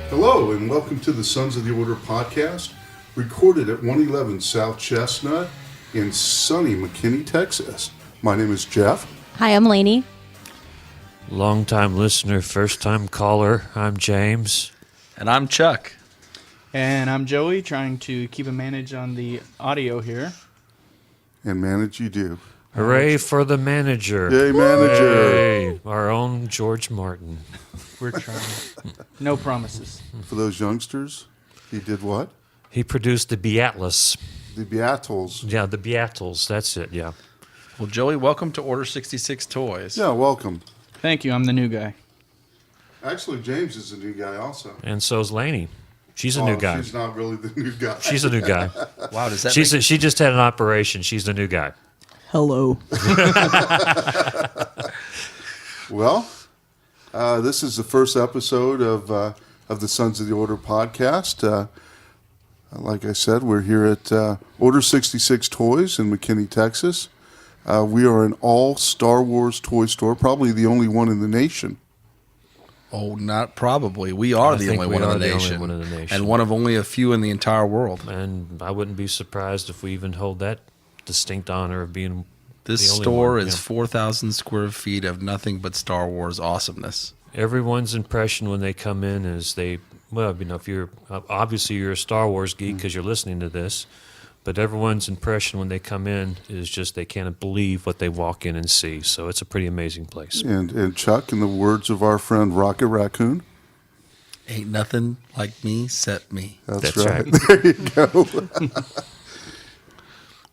Hello, and welcome to the Sons of the Order podcast, recorded at 111 South Chestnut in sunny McKinney, Texas. My name is Jeff. Hi, I'm Lainey. Long-time listener, first-time caller. I'm James. And I'm Chuck. And I'm Joey, trying to keep a manage on the audio here. And manage you do. Hooray for the manager. Yay, manager. Hey, our own George Martin. We're trying. No promises. For those youngsters, he did what? He produced the Beatles. The Beatles. Yeah, the Beatles. That's it, yeah. Well, Joey, welcome to Order 66 Toys. Yeah, welcome. Thank you, I'm the new guy. Actually, James is a new guy also. And so's Lainey. She's a new guy. She's not really the new guy. She's a new guy. Wow, does that She just had an operation. She's the new guy. Hello. Well, this is the first episode of the Sons of the Order podcast. Like I said, we're here at Order 66 Toys in McKinney, Texas. We are an all Star Wars toy store, probably the only one in the nation. Oh, not probably. We are the only one in the nation. And one of only a few in the entire world. And I wouldn't be surprised if we even hold that distinct honor of being This the only store one, is 4,000 square feet of nothing but Star Wars awesomeness. Everyone's impression when they come in is if you're a Star Wars geek because you're listening to this, but everyone's impression when they come in is just they can't believe what they walk in and see. So it's a pretty amazing place. And Chuck, in the words of our friend Rocket Raccoon, Ain't nothing like me except me. That's right. There you go.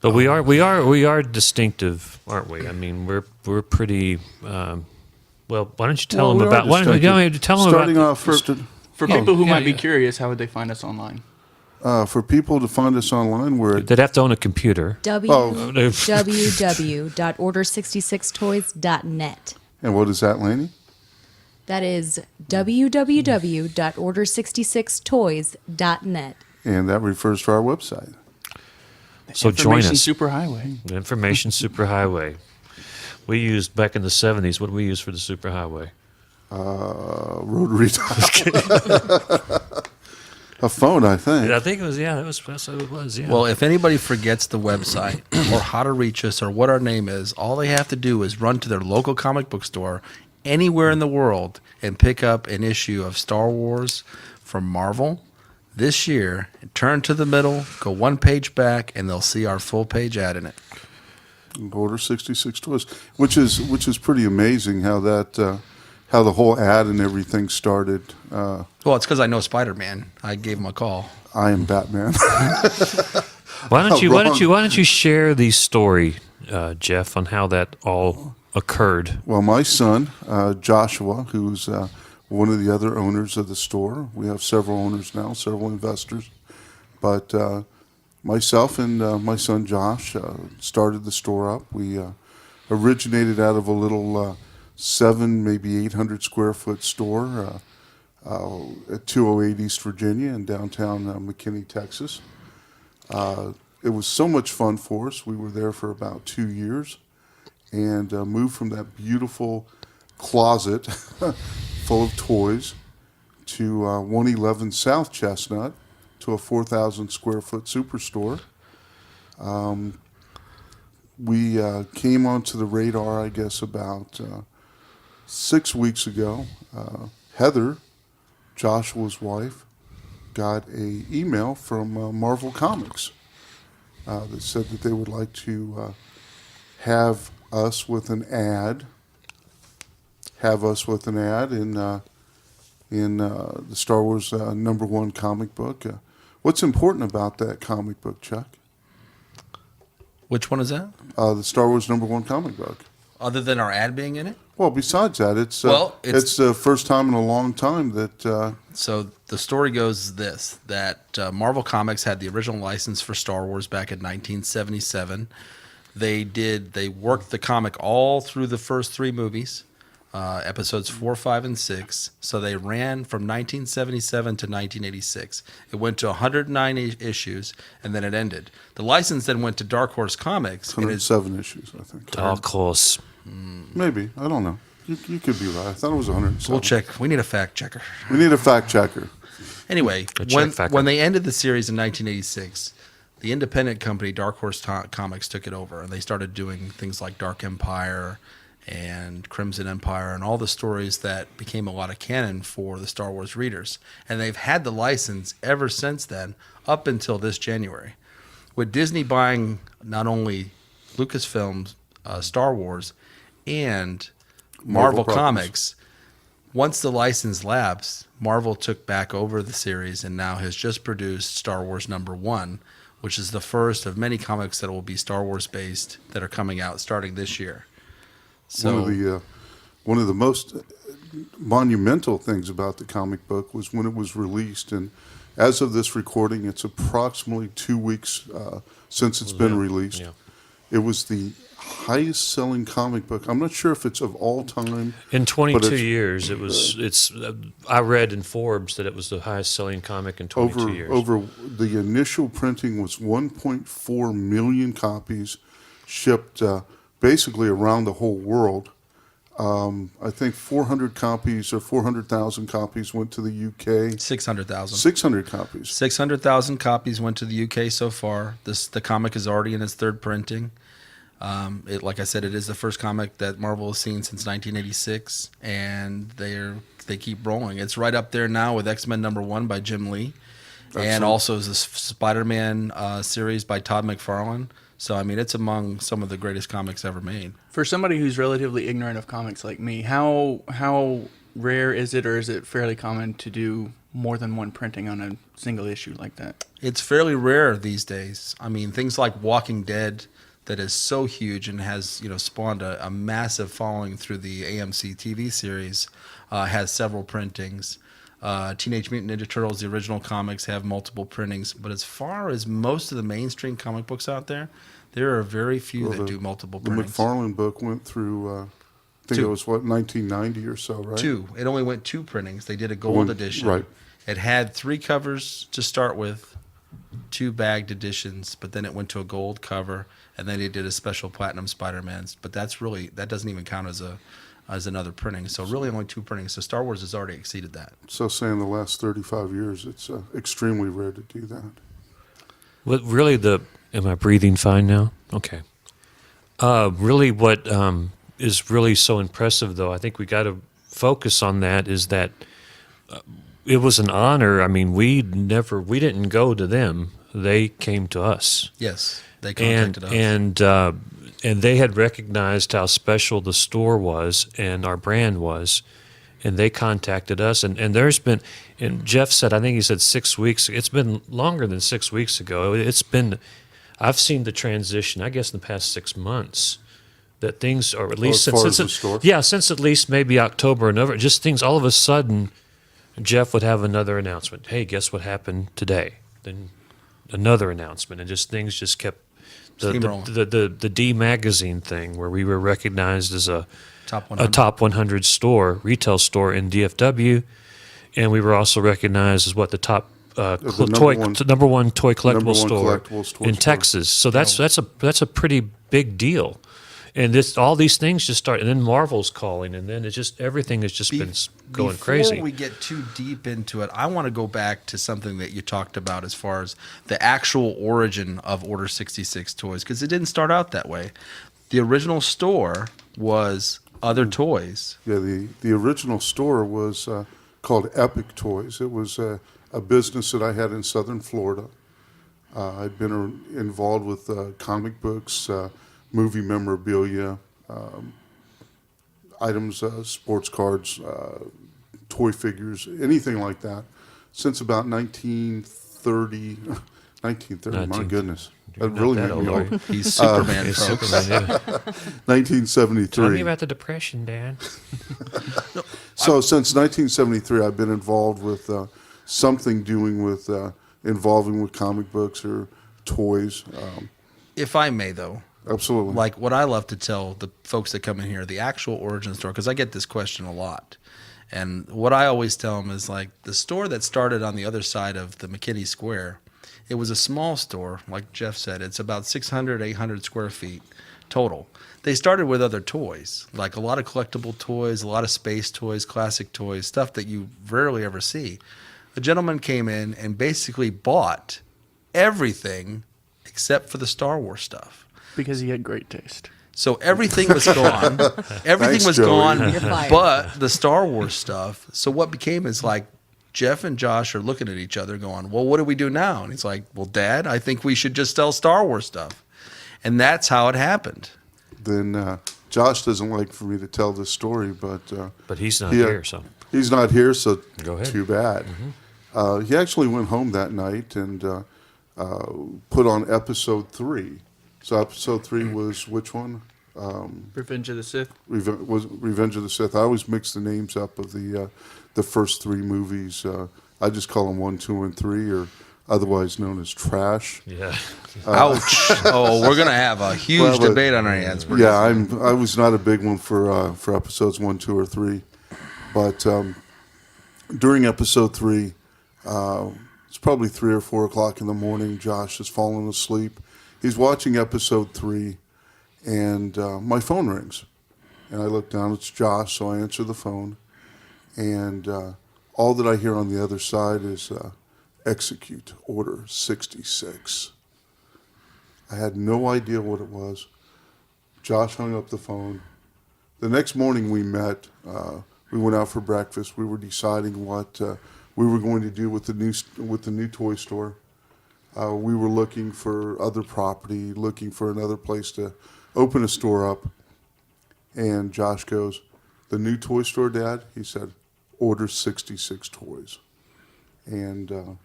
But we are distinctive, aren't we? I mean, we're pretty. Well, why don't you tell them about? Why don't you tell them Starting about? off For people who might be curious, how would they find us online? For people to find us online, we're at They'd have to own a computer. www.order66toys.net. And what is that, Lainey? That is www.order66toys.net. And that refers to our website. So join us. Superhighway. The Information Superhighway. We used back in the 70s. What did we use for the superhighway? Rotary dial. A phone, I think. I think it was. Yeah, that's what it was. Yeah. Well, if anybody forgets the website or how to reach us or what our name is, all they have to do is run to their local comic book store anywhere in the world and pick up an issue of Star Wars from Marvel this year, turn to the middle, go one page back, and they'll see our full page ad in it. Order 66 Toys, which is pretty amazing how that how the whole ad and everything started. Well, it's because I know Spider-Man. I gave him a call. I am Batman. why don't you share the story, Jeff, on how that all occurred? Well, my son Joshua, who's one of the other owners of the store. We have several owners now, several investors, but myself and my son Josh started the store up. We originated out of a little 7, maybe 800 square foot store at 208 East Virginia in downtown McKinney, Texas. It was so much fun for us. We were there for about 2 years and moved from that beautiful closet full of toys to 111 South Chestnut to a 4,000 square foot superstore. We came onto the radar, I guess, about 6 weeks ago. Heather, Joshua's wife, got a email from Marvel Comics that said that they would like to have us with an ad in the Star Wars #1 comic book. What's important about that comic book, Chuck? Which one is that? The Star Wars #1 comic book. Other than our ad being in it? Well, besides that, it's the first time in a long time that... So the story goes that Marvel Comics had the original license for Star Wars back in 1977. They worked the comic all through the first 3 movies, episodes 4, 5, and 6. So they ran from 1977 to 1986. It went to 109 issues, and then it ended. The license then went to Dark Horse Comics. And it's 107 issues, I think. Dark Horse. Maybe. I don't know. You could be right. I thought it was 107. we'll check. We need a fact checker. We need a fact checker. Anyway, A check factor. when they ended the series in 1986, the independent company Dark Horse Comics took it over, and they started doing things like Dark Empire and Crimson Empire and all the stories that became a lot of canon for the Star Wars readers. And they've had the license ever since then, up until this January. With Disney buying not only Lucasfilm, Star Wars, and Marvel Marvel Comics, once the license lapsed, Marvel took back over the series and now has just produced Star Wars #1, which is the first of many comics that will be Star Wars based that are coming out starting this year. So One of the most monumental things about the comic book was when it was released, and as of this recording, it's approximately 2 weeks since it's been released. Yeah. It was the highest selling comic book. I'm not sure if it's of all time. In But 22 it's- years, it was. I read in Forbes that it was the highest selling comic in 22 years. Over the initial printing was 1.4 million copies shipped basically around the whole world. I think 400 copies or 400,000 copies went to the UK. 600,000. 600 copies. 600,000 copies went to the UK so far. The comic is already in its 3rd printing. Like I said, it is the first comic that Marvel has seen since 1986, and they keep rolling. It's right up there now with X-Men #1 by Jim Lee, and also the Spider-Man series by Todd McFarlane. So I mean, it's among some of the greatest comics ever made. For somebody who's relatively ignorant of comics like me, how rare is it, or is it fairly common to do more than one printing on a single issue like that? It's fairly rare these days. I mean, things like Walking Dead, that is so huge and has spawned a massive following through the AMC TV series, has several printings. Teenage Mutant Ninja Turtles, the original comics, have multiple printings. But as far as most of the mainstream comic books out there, there are very few that do multiple The printings. McFarlane book went through, I think Two. it was, 1990 or so, right? 2. It only went 2 printings. They did a gold One- edition. right. It had 3 covers to start with, 2 bagged editions, but then it went to a gold cover, and then they did a special platinum Spider-Man's. But that doesn't even count as another printing. So really only 2 printings. So Star Wars has already exceeded that. So say in the last 35 years, it's extremely rare to do that. What really am I breathing fine now? Okay. Really, what is really so impressive, though, I think we got to focus on that, is that it was an honor. I mean, we didn't go to them; they came to us. Yes, they contacted us. And they had recognized how special the store was and our brand was, and they contacted us. And there's been, and Jeff said, I think he said 6 weeks. It's been longer than 6 weeks ago. I've seen the transition, I guess, in the past 6 months, that things are at least as far since as the store? yeah, since at least maybe October or November, just things all of a sudden. Jeff would have another announcement. Hey, guess what happened today? Then another announcement, and just things just kept. The D magazine thing, where we were recognized as a Top 100. top 100 retail store in DFW, and we were also recognized as the top number one toy collectible store in Texas. So that's a pretty big deal. And all these things just start, and then Marvel's calling, and then everything has just been going crazy. Before we get too deep into it, I want to go back to something that you talked about as far as the actual origin of Order 66 toys, because it didn't start out that way. The original store was other toys. Yeah, the original store was called Epic Toys. It was a business that I had in southern Florida. I'd been involved with comic books, movie memorabilia, items, sports cards, toy figures, anything like that, since about 1930. 1930, my goodness. That not really that made me old, old. He's Superman, It's folks. Superman, yeah. 1973. Tell me about the Depression, Dan. So since 1973, I've been involved with something doing with involving with comic books or toys. If I may, though, Absolutely. Like what I love to tell the folks that come in here, the actual origin story, because I get this question a lot. And what I always tell them is like the store that started on the other side of the McKinney Square, it was a small store, like Jeff said. It's about 600, 800 square feet total. They started with other toys, like a lot of collectible toys, a lot of space toys, classic toys, stuff that you rarely ever see. A gentleman came in and basically bought everything except for the Star Wars stuff. Because he had great taste. So everything was gone. Everything Thanks, was Joey. gone, You're fired. but the Star Wars stuff. So what became is like Jeff and Josh are looking at each other going, well, what do we do now? And he's like, well, Dad, I think we should just sell Star Wars stuff. And that's how it happened. Then Josh doesn't like for me to tell this story, but But he's not he, here, so he's not here, so Go ahead. too bad. He actually went home that night and put on episode 3. So episode 3 was which one? Revenge of the Sith. Revenge of the Sith. I always mix the names up of the first 3 movies. I just call them 1, 2, and 3, or otherwise known as trash. yeah. Ouch. Oh, we're going to have a huge Well, but- debate on our hands. pretty Yeah, soon. I was not a big one for episodes 1, 2, or 3, but during episode 3, it's probably 3 or 4 o'clock in the morning. Josh has fallen asleep. He's watching episode 3, and my phone rings, and I look down. It's Josh, so I answer the phone, and all that I hear on the other side is execute order 66. I had no idea what it was. Josh hung up the phone. The next morning we met. We went out for breakfast. We were deciding what we were going to do with the new toy store. We were looking for other property, looking for another place to open a store up. And Josh goes, "The new toy store, Dad?" He said, "Order 66 toys." And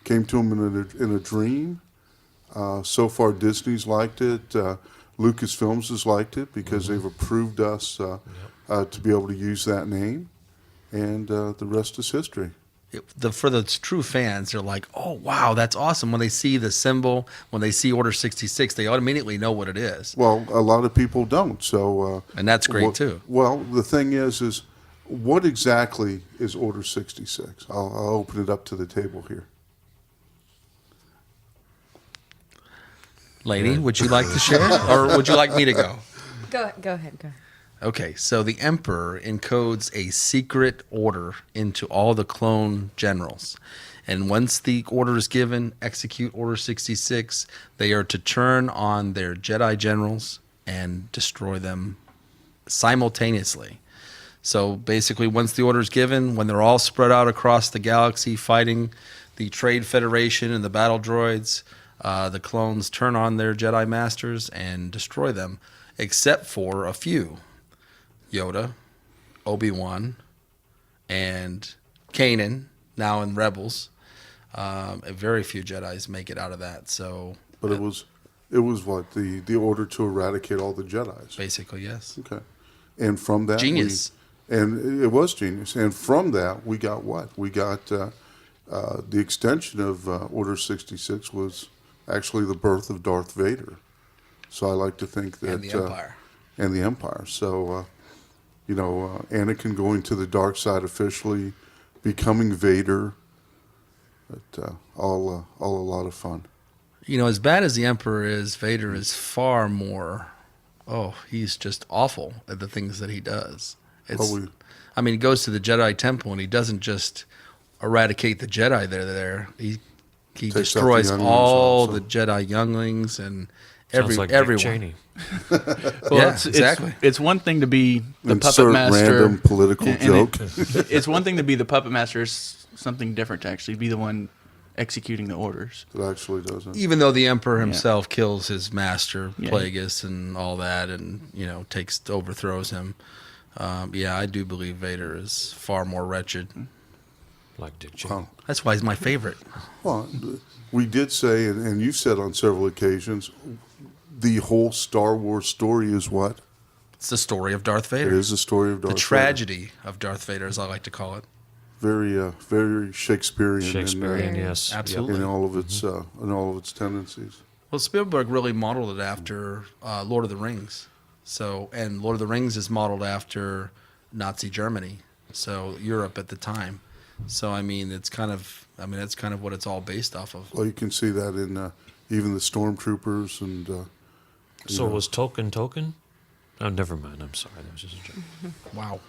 came to him in a dream. So far, Disney's liked it. Lucasfilms has liked it because they've approved us to be able to use that name. And the rest is history. For the true fans, they're like, oh, wow, that's awesome. When they see the symbol, when they see Order 66, they immediately know what it is. Well, a lot of people don't. So, And that's great, wha- too. Well, the thing is what exactly is Order 66? I'll open it up to the table here. Lady, would you like to share? Or would you like me to go? Go ahead. Okay, so the Emperor encodes a secret order into all the clone generals. And once the order is given, execute Order 66, they are to turn on their Jedi generals and destroy them simultaneously. So basically, once the order is given, when they're all spread out across the galaxy fighting the Trade Federation and the battle droids, the clones turn on their Jedi masters and destroy them, except for a few. Yoda, Obi-Wan, and Kanan, now in Rebels. Very few Jedis make it out of that. So, But it was what? The order to eradicate all the Jedis. basically, yes. Okay. And from that, Genius. And it was genius. And from that, we got what? We got the extension of Order 66 was actually the birth of Darth Vader. So I like to think that And the Empire. And the Empire. So Anakin going to the dark side officially, becoming Vader. But all a lot of fun. You know, as bad as the Emperor is, Vader is far more. Oh, he's just awful at the things that he does. He goes to the Jedi Temple and he doesn't just eradicate the Jedi there. He Takes out the destroys younglings all also. the Jedi younglings and Sounds like everyone. Dick Cheney. Yeah, exactly. It's one thing to be the Insert puppet master. random political and joke. It's one thing to be the puppet master. It's something different to actually be the one executing the orders. It actually doesn't. Even though the Emperor himself kills his master, Yeah. Plagueis, and all that, and overthrows him. I do believe Vader is far more wretched. Like Dick Cheney. Wow. That's why he's my favorite. Well, we did say, and you said on several occasions, the whole Star Wars story is what? It's the story of Darth It Vader. is the story of Darth The tragedy of Darth Vader, as I like to call it. Vader. Very Shakespearean. Shakespearean, Very. yes. Absolutely. In all of its tendencies. Well, Spielberg really modeled it after Lord of the Rings. So, and Lord of the Rings is modeled after Nazi Germany, so Europe at the time. So, I mean, that's kind of what it's all based off of. Well, you can see that in even the stormtroopers and. So was Tolkien? Oh, never mind. I'm sorry. That was just a joke. Wow.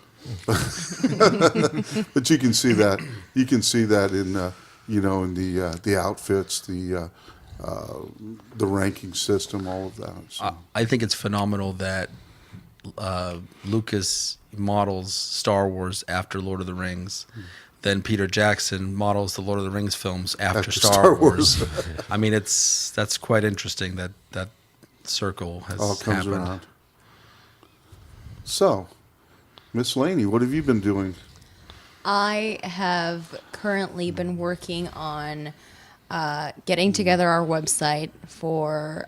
But you can see that. You can see that in in the outfits, the ranking system, all of that. So. I think it's phenomenal that Lucas models Star Wars after Lord of the Rings. Then Peter Jackson models the Lord of the Rings films after Star Wars. I mean, that's quite interesting that circle has All comes happened. around. So, Miss Laney, what have you been doing? I have currently been working on getting together our website for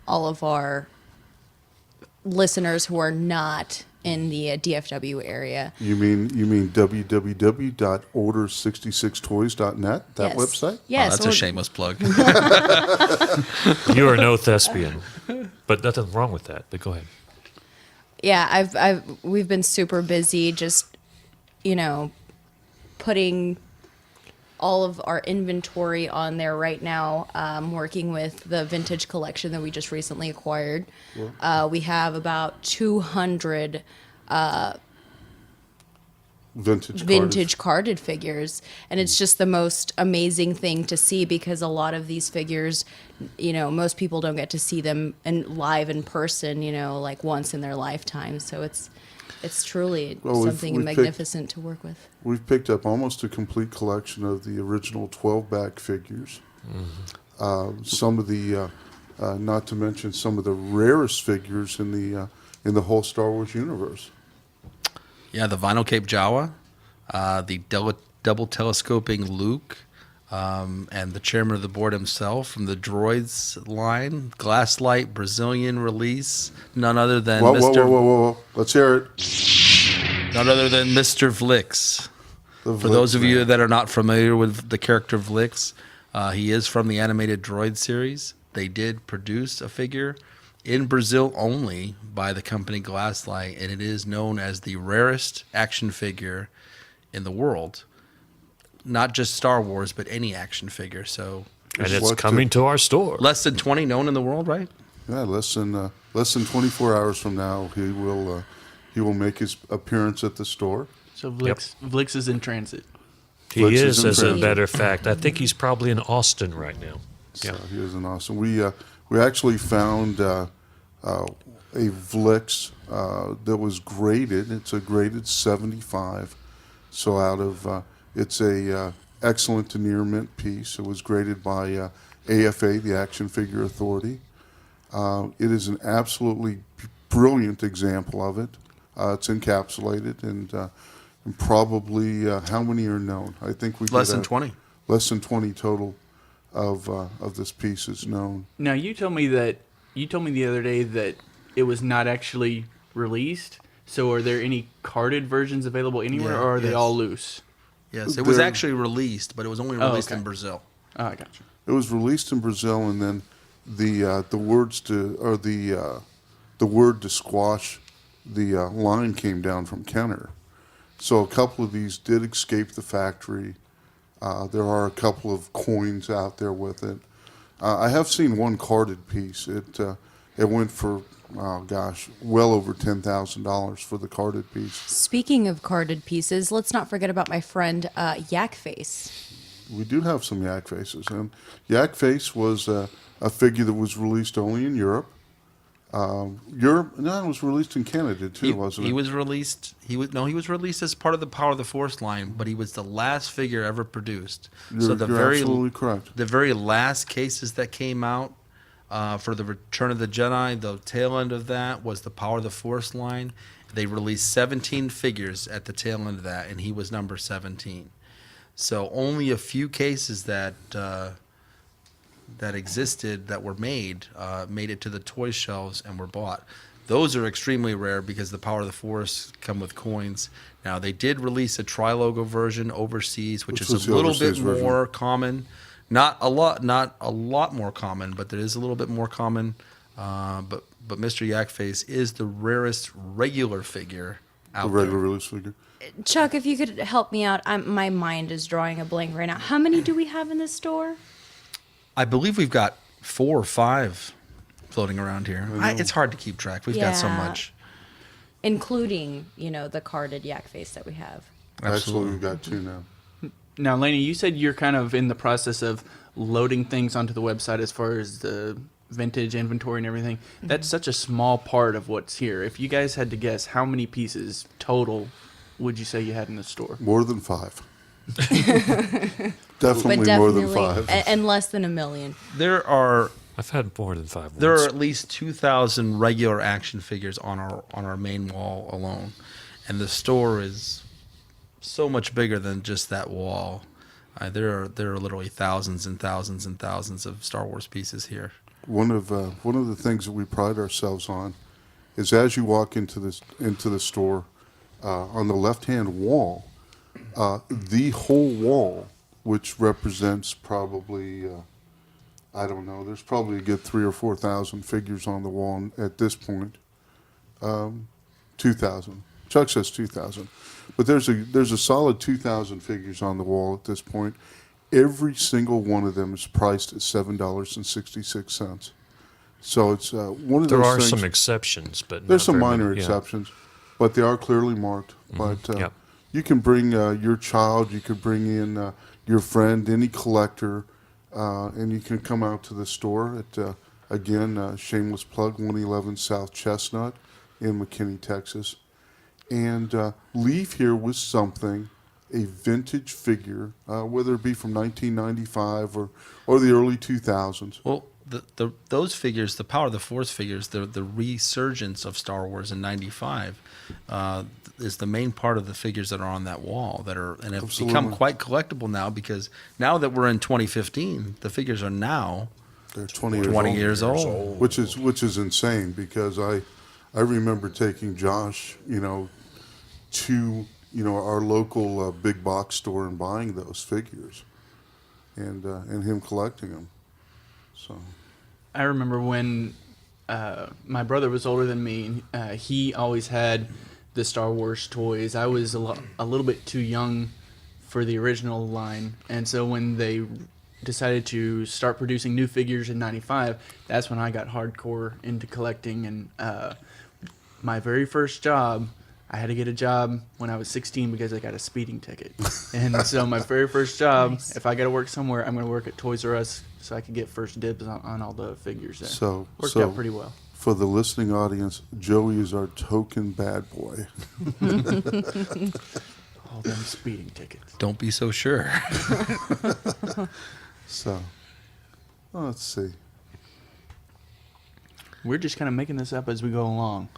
all of our listeners who are not in the DFW area. You mean www.order66toys.net? That Yes. Website? Yes. Oh, that's or- a shameless plug. You are no thespian, but nothing wrong with that. But go ahead. Yeah, we've been super busy just, putting all of our inventory on there right now, working with the vintage collection that we just recently acquired. We have about 200 vintage carded figures, and it's just the most amazing thing to see because a lot of these figures, most people don't get to see them live in person, like once in their lifetime. So it's truly something we've magnificent to work with. We've picked up almost a complete collection of the original 12-back figures. Some of the, not to mention some of the rarest figures in the whole Star Wars universe. Yeah, the vinyl cape Jawa, the double telescoping Luke, and the chairman of the board himself from the Droids line, Glasslight Brazilian release, none other than Whoa. Let's hear it. None other than Mr. Vlix. The For those Vlix of you man. that are not familiar with the character Vlix, he is from the animated Droid series. They did produce a figure in Brazil only by the company Glasslight, and it is known as the rarest action figure in the world. Not just Star Wars, but any action figure. So And it's What coming to our store. less than 20 known in the world, right? Yeah, less than 24 hours from now, he will make his appearance at the store. So Vlix is in transit. He Flex is, is in as a transit. matter of fact. I think he's probably in Austin right now. So he is an awesome. We actually found a Vlix that was graded. It's a graded 75. So out of it's a excellent to near mint piece. It was graded by AFA, the Action Figure Authority. It is an absolutely brilliant example of it. It's encapsulated and probably how many are known? I think we Less did than 20. Less than 20 total of this piece is known. Now you told me the other day that it was not actually released. So are there any carded versions available anywhere, Yeah, or are they yes. all loose? Yes, it was They're- actually released, but it was only released okay. in Brazil. Oh, I got you. It was released in Brazil, and then the word to squash the line came down from Kenner. So a couple of these did escape the factory. There are a couple of coins out there with it. I have seen one carded piece. It went for well over $10,000 for the carded piece. Speaking of carded pieces, let's not forget about my friend Yak Face. We do have some Yak Faces, and Yak Face was a figure that was released only in Europe. It was released in Canada too, wasn't it? He was released. He was released as part of the Power of the Force line, but he was the last figure ever produced. You're absolutely correct. The very last cases that came out for the Return of the Jedi, the tail end of that was the Power of the Force line. They released 17 figures at the tail end of that, and he was number 17. So only a few cases that existed that were made it to the toy shelves and were bought. Those are extremely rare because the Power of the Force come with coins. Now they did release a tri-logo version overseas, which is was a the little overseas bit version. more common. Not a lot more common, but it is a little bit more common. But Mr. Yakface is the rarest regular figure The out regular there. release figure. Chuck, if you could help me out, my mind is drawing a blank right now. How many do we have in the store? I believe we've got 4 or 5 floating around here. It's hard to keep track. We've got so Yeah. much. Including, the carded yak face that we have. Actually, we've got 2 now. Now, Lainey, you said you're kind of in the process of loading things onto the website as far as the vintage inventory and everything. That's such a small part of what's here. If you guys had to guess, how many pieces total would you say you had in the store? More than 5. But Definitely more than 5. And less than 1 million. There are I've had more than 5 There once. are at least 2,000 regular action figures on our main wall alone, and the store is so much bigger than just that wall. There are literally thousands and thousands and thousands of Star Wars pieces here. One of the things that we pride ourselves on is as you walk into the store, on the left-hand wall, the whole wall, which represents probably I don't know, there's probably a good 3,000 or 4,000 figures on the wall at this point. 2,000. Chuck says 2,000, but there's a solid 2,000 figures on the wall at this point. Every single one of them is priced at $7.66. So it's one of There those are things. some exceptions, but There's not some very minor many. Yeah. exceptions, but they are clearly marked. But Yep. you can bring your child, you could bring in your friend, any collector, and you can come out to the store at, again, shameless plug, 111 South Chestnut in McKinney, Texas, and leave here with something, a vintage figure, whether it be from 1995 or the early 2000s. Well, those figures, the Power of the Force figures, the resurgence of Star Wars in '95, is the main part of the figures that are on that wall and have Absolutely. become quite collectable now, because now that we're in 2015, the figures are now They're 20 years old. which is insane, because I remember taking Josh, to our local big box store and buying those figures, and him collecting them. So I remember when my brother was older than me, and he always had the Star Wars toys. I was a little bit too young for the original line, and so when they decided to start producing new figures in '95, that's when I got hardcore into collecting. And my very first job, I had to get a job when I was 16 because I got a speeding ticket. And so my very first job, Nice. if I got to work somewhere, I'm going to work at Toys R Us so I could get first dibs on all the figures there. So Worked out pretty well. For the listening audience, Joey is our token bad boy. All them speeding tickets. Don't be so sure. So let's see. We're just kind of making this up as we go along.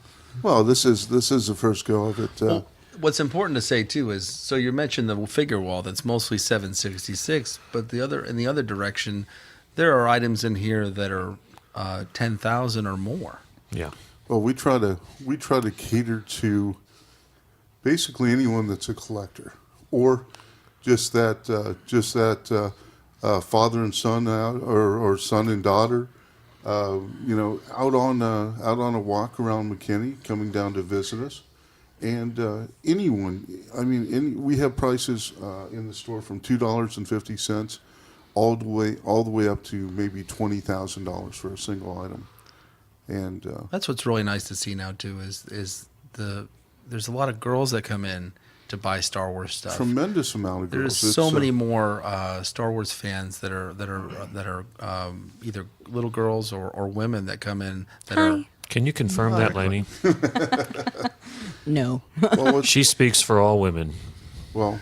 Well, this is the first go of it. Well, what's important to say too is, so you mentioned the figure wall that's mostly 766, but in the other direction, there are items in here that are 10,000 or more. Yeah. Well, we try to cater to basically anyone that's a collector, or just that father and son out, or son and daughter, out on a walk around McKinney, coming down to visit us, and anyone. I mean, we have prices in the store from $2.50 all the way up to maybe $20,000 for a single item. And That's what's really nice to see now too, is there's a lot of girls that come in to buy Star Wars stuff. tremendous amount of girls. There's so many more Star Wars fans that are either little girls or women that come in that are. Can you confirm that, Lainey? No. Well, She speaks for all women. one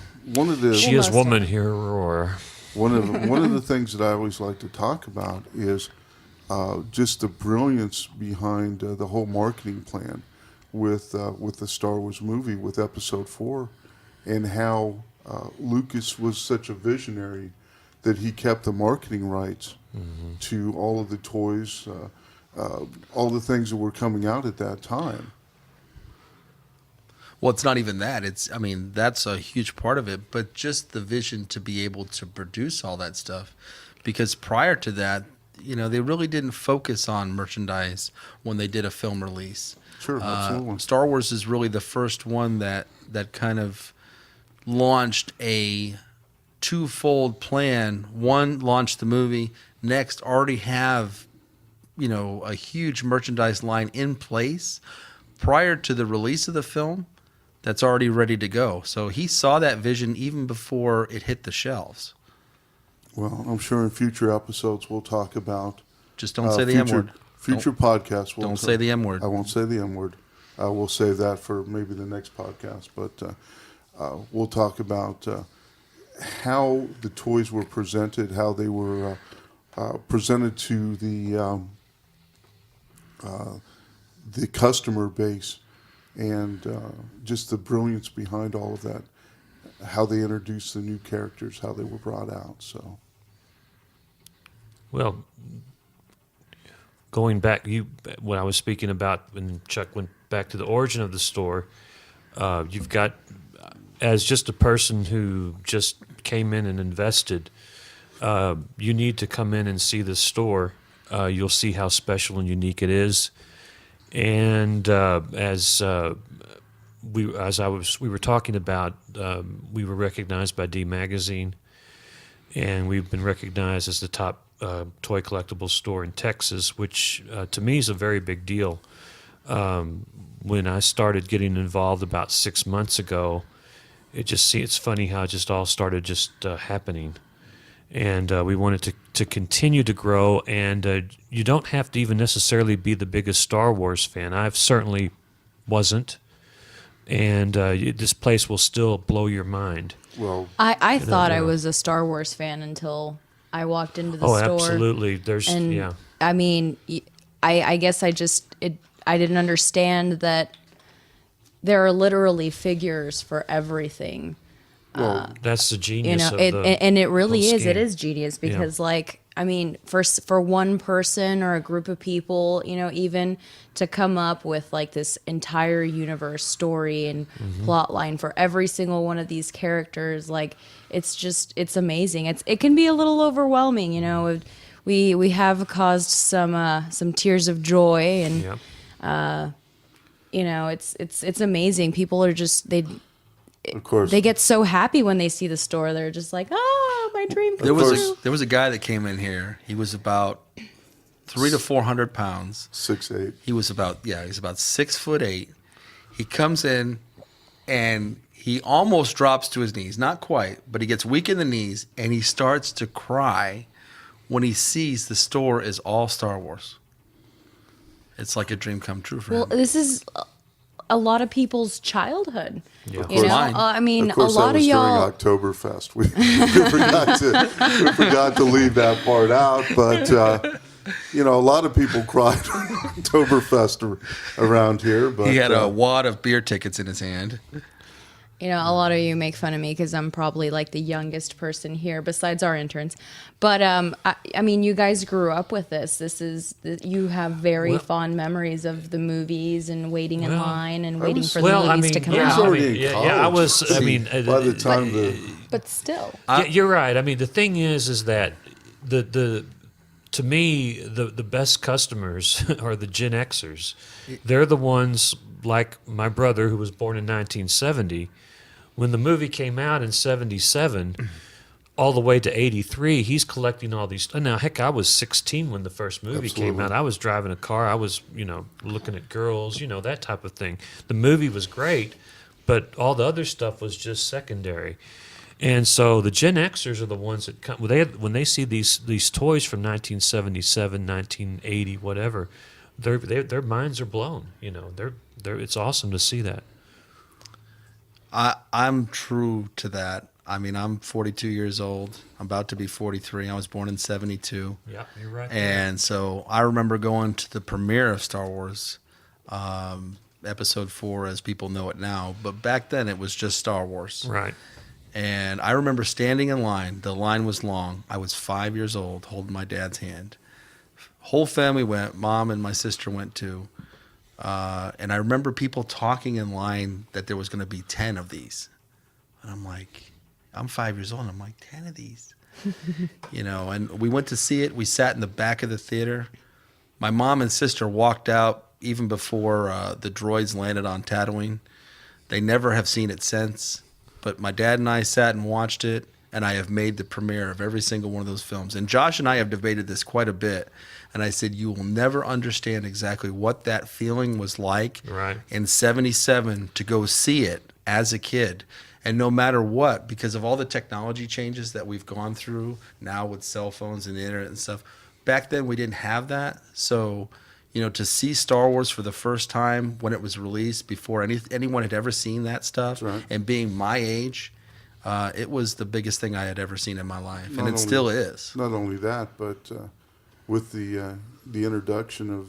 of the She is Almost. woman here, or one of the things that I always like to talk about is just the brilliance behind the whole marketing plan with the Star Wars movie, with Episode 4, and how Lucas was such a visionary that he kept the marketing rights to all of the toys, all the things that were coming out at that time. Well, it's not even that. That's a huge part of it, but just the vision to be able to produce all that stuff. because prior to that, they really didn't focus on merchandise when they did a film release. Sure, absolutely. Star Wars is really the first one that kind of launched a twofold plan. One, launched the movie. Next, already have a huge merchandise line in place prior to the release of the film that's already ready to go. So he saw that vision even before it hit the shelves. Well, I'm sure in future episodes we'll talk about. Just don't say the M word. Future podcasts. Don't say the M word. I won't say the M word. We'll save that for maybe the next podcast. But we'll talk about how the toys were presented, how they were presented to the customer base, and just the brilliance behind all of that. How they introduced the new characters, how they were brought out. So, Well, going back, when I was speaking about when Chuck went back to the origin of the store, you've got, as just a person who just came in and invested, you need to come in and see the store. You'll see how special and unique it is, and we were talking about, we were recognized by D Magazine, and we've been recognized as the top toy collectible store in Texas, which to me is a very big deal. When I started getting involved about 6 months ago, it's funny how it just all started happening. And we wanted to continue to grow, and you don't have to even necessarily be the biggest Star Wars fan. I certainly wasn't. And this place will still blow your mind. well, I thought I was a Star Wars fan until I walked into the Oh, store. absolutely. And I mean, I guess I didn't understand that there are literally figures for everything. That's the genius of and it really whole is. It scheme. is genius because, I mean, for one person or a group of people, even to come up with like this entire universe story and plot line for every single one of these characters, like it's amazing. It can be a little overwhelming, We have caused some tears of joy, and it's amazing. People are just of course, they get so happy when they see the store. They're just like, oh, my dream comes true. There was a guy that came in here. He was about 300 to 400 pounds. 6'8". He was about 6'8". He comes in and he almost drops to his knees. Not quite, but he gets weak in the knees and he starts to cry when he sees the store is all Star Wars. It's like a dream come true for Well, him. this is a lot of people's childhood. Yeah. Mine. I mean, Of course, a lot that was of y'all. during Oktoberfest. We forgot to leave that part out, but a lot of people cried at Oktoberfest around here. But He had a wad of beer tickets in his hand. A lot of you make fun of me because I'm probably like the youngest person here besides our interns. But I mean, you guys grew up with this. You have very fond memories of the movies and waiting in line and waiting for the movies to come I was out. already in I was. I college. mean, by the time But still, you're right. I mean, the thing is that to me, the best customers are the Gen Xers. They're the ones like my brother, who was born in 1970. When the movie came out in 77, all the way to 83, he's collecting all these. Now, heck, I was 16 when the first movie came out. I was driving a car. I was, looking at girls, that type of thing. The movie was great, but all the other stuff was just secondary. And so the Gen Xers are the ones that come. When they see these toys from 1977, 1980, whatever, their minds are blown. It's awesome to see that. I'm true to that. I mean, I'm 42 years old. I'm about to be 43. I was born in 72. Yeah, you're right. And so I remember going to the premiere of Star Wars, Episode 4, as people know it now. But back then, it was just Star Wars. Right. And I remember standing in line. The line was long. I was 5 years old, holding my dad's hand. Whole family went. Mom and my sister went too. And I remember people talking in line that there was going to be 10 of these. And I'm like, I'm 5 years old. And I'm like, 10 of these? And we went to see it. We sat in the back of the theater. My mom and sister walked out even before the droids landed on Tatooine. They never have seen it since. But my dad and I sat and watched it, and I have made the premiere of every single one of those films. And Josh and I have debated this quite a bit. And I said, you will never understand exactly what that feeling was like in 77 to go see it as a kid. And no matter what, because of all the technology changes that we've gone through now with cell phones and the internet and stuff, back then we didn't have that. So, to see Star Wars for the first time when it was released before anyone had ever seen that stuff, and being my age, it was the biggest thing I had ever seen in my life. And it still is. Not only that, but with the introduction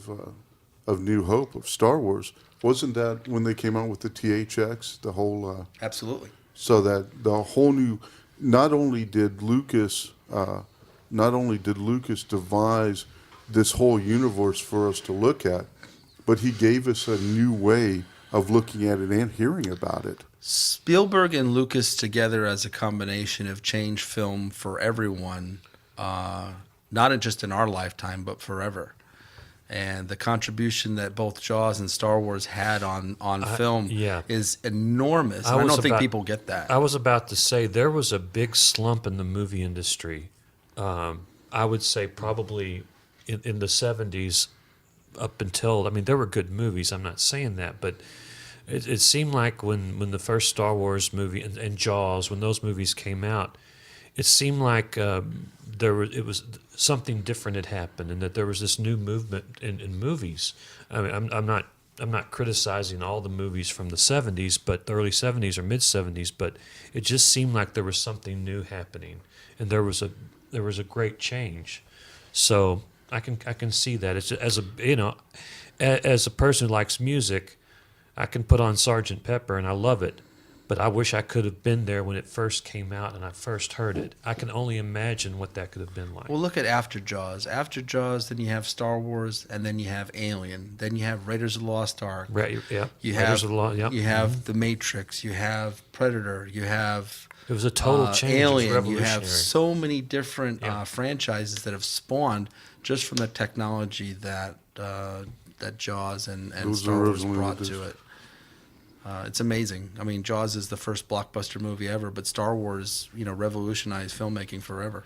of New Hope, of Star Wars, wasn't that when they came out with the THX, the whole... Absolutely. So that the whole new... Not only did Lucas devise this whole universe for us to look at, but he gave us a new way of looking at it and hearing about it. Spielberg and Lucas together as a combination have changed film for everyone, not just in our lifetime, but forever. And the contribution that both Jaws and Star Wars had on film is enormous. I don't think people get that. I was about to say there was a big slump in the movie industry. I would say probably in the 70s up until, there were good movies, I'm not saying that, but it seemed like when the first Star Wars movie and Jaws, when those movies came out, it seemed like it was something different had happened, and that there was this new movement in movies. I'm not criticizing all the movies from the 70s, but the early 70s or mid 70s, but it just seemed like there was something new happening, and there was a great change. So I can see that. It's as a person who likes music, I can put on Sgt. Pepper and I love it, but I wish I could have been there when it first came out and I first heard it. I can only imagine what that could have been like. Well, look at after Jaws. After Jaws, then you have Star Wars, and then you have Alien. Then you have Raiders of the Lost Ark. Right, yeah. You Raiders have of the Lost, yeah. You have The Matrix. You have Predator. You have it was a total change. Alien. It was You have revolutionary. so many different franchises that have spawned just from the technology that Jaws and Star Wars brought to it. It's amazing. Jaws is the first blockbuster movie ever, but Star Wars, revolutionized filmmaking forever.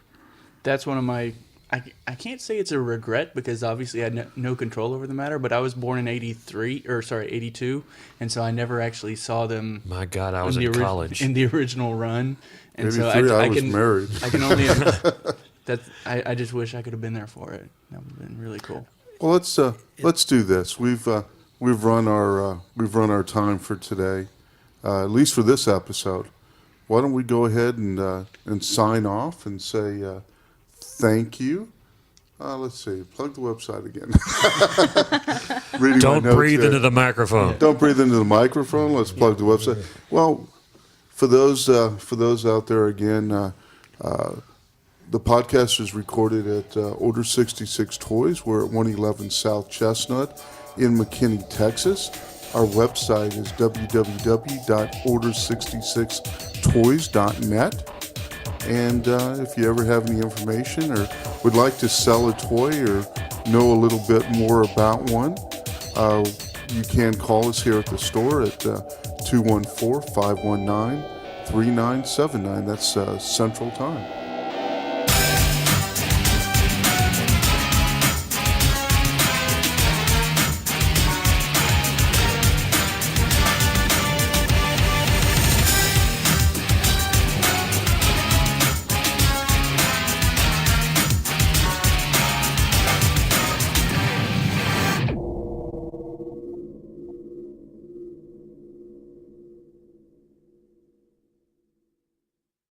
That's one of my... I can't say it's a regret because obviously I had no control over the matter, but I was born in 82, and so I never actually saw them... My God, I was in college. In the original run. And 83, so I was married. I can only... I just wish I could have been there for it. That would have been really cool. Well, let's do this. We've run our time for today, at least for this episode. Why don't we go ahead and sign off and say thank you. Let's see. Plug the website again. Don't breathe into the microphone. Don't breathe into the microphone. Let's plug the website. Well, for those out there again. The podcast is recorded at Order 66 Toys. We're at 111 South Chestnut in McKinney, Texas. Our website is www.order66toys.net. And if you ever have any information or would like to sell a toy or know a little bit more about one, you can call us here at the store at 214-519-3979. That's Central Time.